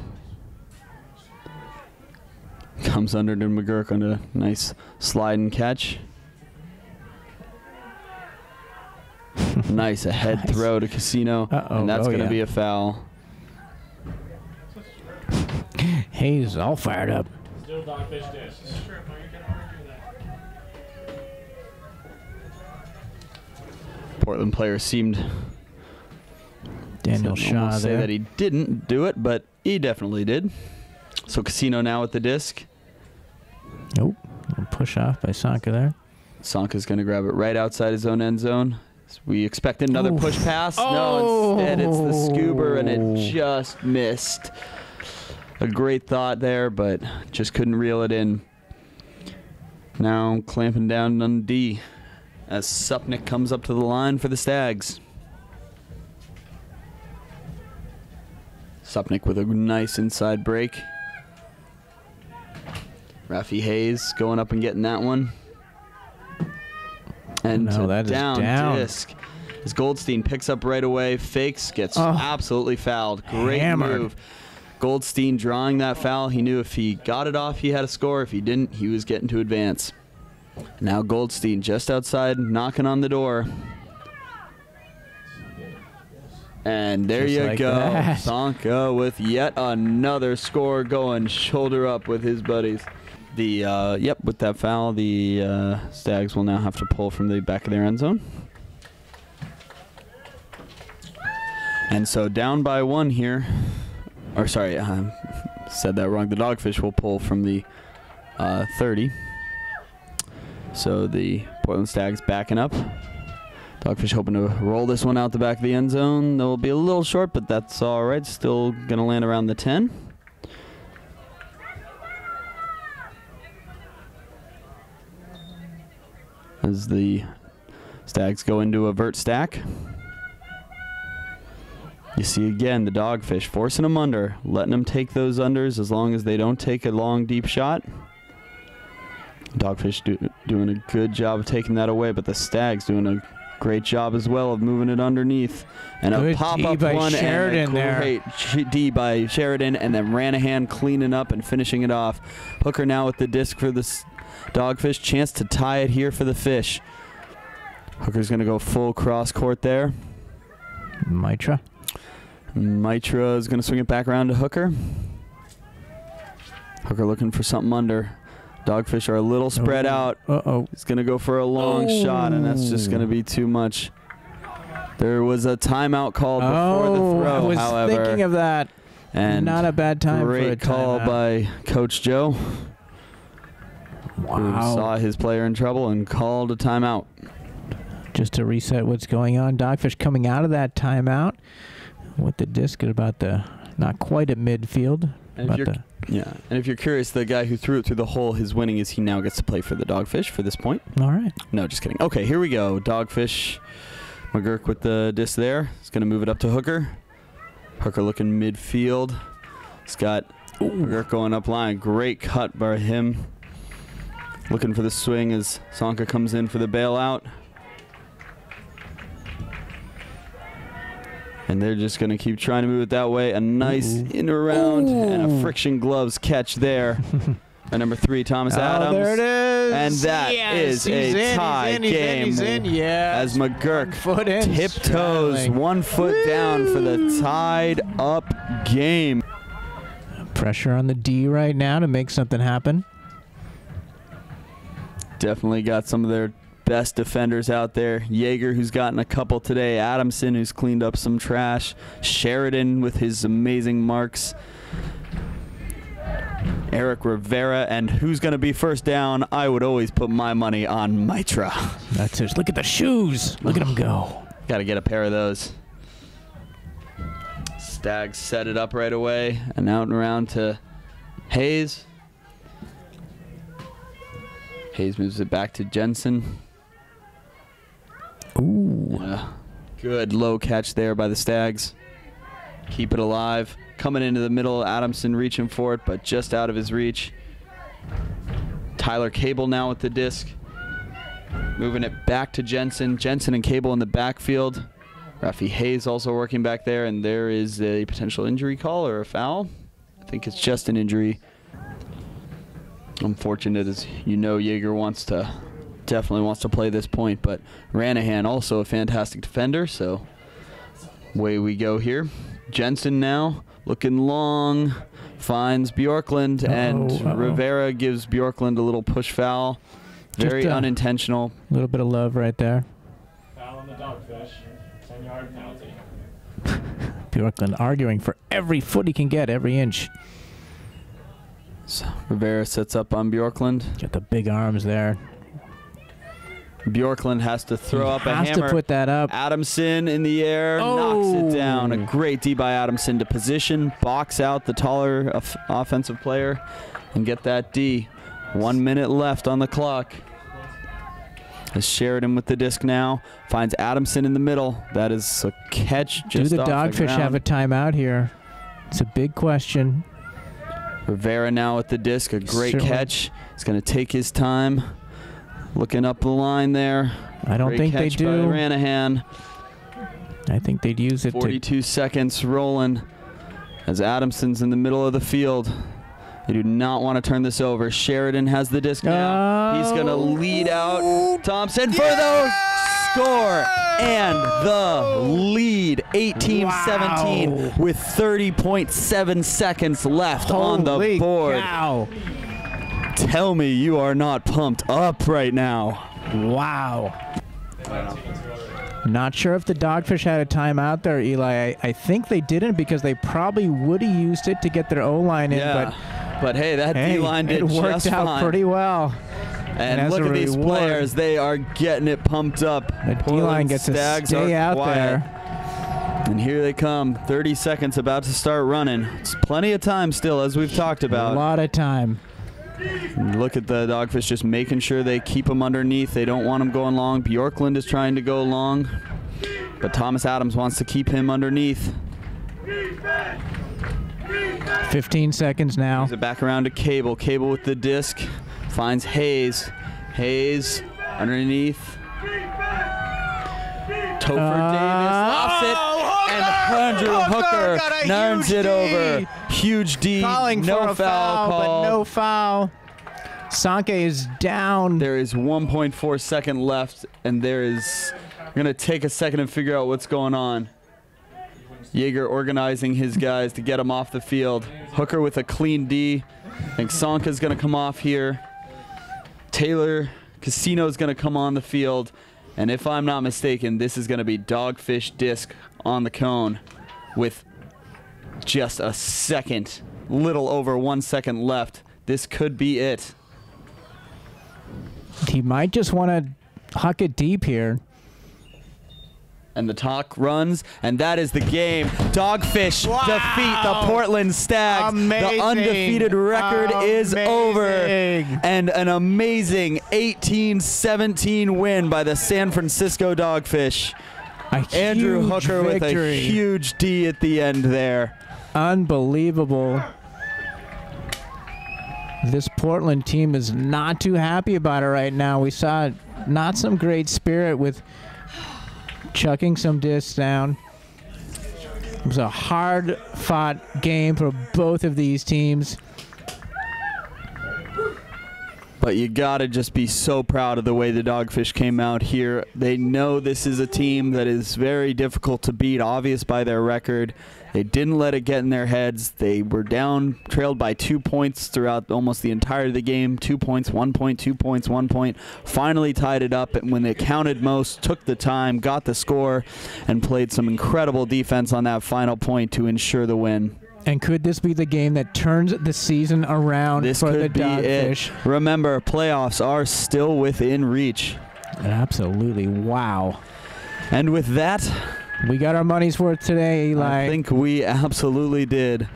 Comes under to McGurk on a nice slide and catch. Nice, a head throw to Casino, and that's going to be a foul. Hayes all fired up. Still Dogfish disc. Portland player seemed Daniel Shaw say there. that he didn't do it, but he definitely did. So Casino now with the disc. Nope. Push off by Sonka there. Sonka's going to grab it right outside his own end zone. We expected another push pass. No, instead it's the scuba, and it just missed. A great thought there, but just couldn't reel it in. Now clamping down on D as Supnick comes up to the line for the Stags. Supnick with a nice inside break. Rafi Hayes going up and getting that one. And down disc. As Goldstein picks up right away, fakes, gets absolutely fouled. Great move. Goldstein drawing that foul. He knew if he got it off, he had a score. If he didn't, he was getting to advance. Now Goldstein just outside, knocking on the door. And there you go. Sonka with yet another score going shoulder up with his buddies. With that foul, the Stags will now have to pull from the back of their end zone. And so down by one here. Or sorry, said that wrong. The Dogfish will pull from the 30. So the Portland Stags backing up. Dogfish hoping to roll this one out the back of the end zone. They'll be a little short, but that's all right. Still going to land around the 10. As the Stags go into a vert stack. You see again the Dogfish forcing them under, letting them take those unders as long as they don't take a long, deep shot. Dogfish doing a good job of taking that away, but the Stags doing a great job as well of moving it underneath. And a pop-up one Sheridan and a great D by Sheridan, and then Ranahan cleaning up and finishing it off. Hooker now with the disc for the Dogfish. Chance to tie it here for the Fish. Hooker's going to go full cross court there. Mitra is going to swing it back around to Hooker. Hooker looking for something under. Dogfish are a little spread out. He's going to go for a long shot, and that's just going to be too much. There was a timeout called before the throw, I was however. thinking of that. And not a bad time for a great call by Coach Joe. Wow. Who saw his player in trouble and called a timeout. Just to reset what's going on, Dogfish coming out of that timeout with the disc at about not quite at midfield. And if you're curious, the guy who threw it through the hole, his winning is he now gets to play for the Dogfish for this point. All right. No, just kidding. Okay, here we go. Dogfish, McGurk with the disc there. He's going to move it up to Hooker. Hooker looking midfield. He's got McGurk going up line. Great cut by him. Looking for the swing as Sonka comes in for the bailout. And they're just going to keep trying to move it that way. A nice in around and a friction gloves catch there. By number 3, Thomas Adams. There it is. And that is a tie game. He's in, as McGurk tiptoes straddling. 1 foot down for the tied up game. Pressure on the D right now to make something happen. Definitely got some of their best defenders out there. Yeager, who's gotten a couple today. Adamson, who's cleaned up some trash. Sheridan with his amazing marks. Eric Rivera, and who's going to be first down? I would always put my money on Mitra. That's it. Look at the shoes. Look at him go. Got to get a pair of those. Stags set it up right away, and out and around to Hayes. Hayes moves it back to Jensen. Ooh. Good low catch there by the Stags. Keep it alive. Coming into the middle, Adamson reaching for it, but just out of his reach. Tyler Cable now with the disc. Moving it back to Jensen. Jensen and Cable in the backfield. Rafi Hayes also working back there, and there is a potential injury call or a foul. I think it's just an injury. Unfortunate, as you know, Jaeger definitely wants to play this point, but Ranahan also a fantastic defender, so away we go here. Jensen now looking long, finds Bjorklund, and Rivera gives Bjorklund a little push foul. Very unintentional. A little bit of love right there. Foul on the Dogfish, 10-yard penalty. Bjorklund arguing for every foot he can get, every inch. So Rivera sets up on Bjorklund. Got the big arms there. Bjorklund has to throw up a hammer. Has to put that up. Adamson in the air, knocks it down. A great D by Adamson to position, box out the taller offensive player, and get that D. 1 minute left on the clock. As Sheridan with the disc now finds Adamson in the middle. That is a catch just Do the off Dogfish the ground. have a timeout here? It's a big question. Rivera now with the disc, a great catch. He's going to take his time. Looking up the line there. I don't think they do. By Ranahan. I think they'd use it 42 seconds rolling as Adamson's in the middle of the field. They do not want to turn this over. Sheridan has the disc now. He's going to lead out Thompson for the score and the lead. 18-17 with 30.7 seconds left on the board. Cow. Tell me you are not pumped up right now. Wow. Not sure if the Dogfish had a timeout there, Eli. I think they didn't because they probably would have used it to get their O-line in. But hey, that D-line did it worked just out fine. pretty well. And look at these players. They are getting it pumped up. The D-line gets to stay out there. And here they come. 30 seconds about to start running. It's plenty of time still, as we've talked about. A lot of time. And look at the Dogfish just making sure they keep them underneath. They don't want them going long. Bjorklund is trying to go long, but Thomas Adams wants to keep him underneath. 15 seconds now. Moves it back around to Cable. Cable with the disc. Finds Hayes. Hayes underneath. Topher Davis lofts it. And Andrew Hooker narns it over. Huge D. Calling no for a foul call. But no foul. Sanke is down. There is 1.4 second left, and we're going to take a second and figure out what's going on. Jaeger organizing his guys to get him off the field. Hooker with a clean D. I think Sanka's going to come off here. Taylor Casino's going to come on the field. And if I'm not mistaken, this is going to be Dogfish disc on the cone with just a second, little over 1 second left. This could be it. He might just want to huck it deep here. And the talk runs, and that is the game. Dogfish defeat the Portland Stags. Amazing. The undefeated record is over. And an amazing 18-17 win by the San Francisco Dogfish. Andrew Hooker with a huge D at the end there. Unbelievable. This Portland team is not too happy about it right now. We saw not some great spirit with chucking some discs down. It was a hard-fought game for both of these teams. But you gotta just be so proud of the way the Dogfish came out here. They know this is a team that is very difficult to beat, obvious by their record. They didn't let it get in their heads. They were down, trailed by 2 points throughout almost the entirety of the game. 2 points, 1 point, 2 points, 1 point. Finally tied it up, and when it counted most, took the time, got the score, and played some incredible defense on that final point to ensure the win. And could this be the game that turns the season around for the Dogfish? Remember, playoffs are still within reach. Absolutely. Wow. And with that, we got our money's worth today, Eli. I think we absolutely did.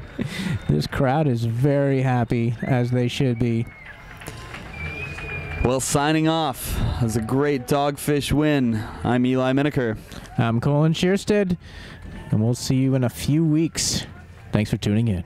This crowd is very happy, as they should be. Well, signing off. It was a great Dogfish win. I'm Eli Miniker. I'm Colin Shearstead, and we'll see you in a few weeks. Thanks for tuning in.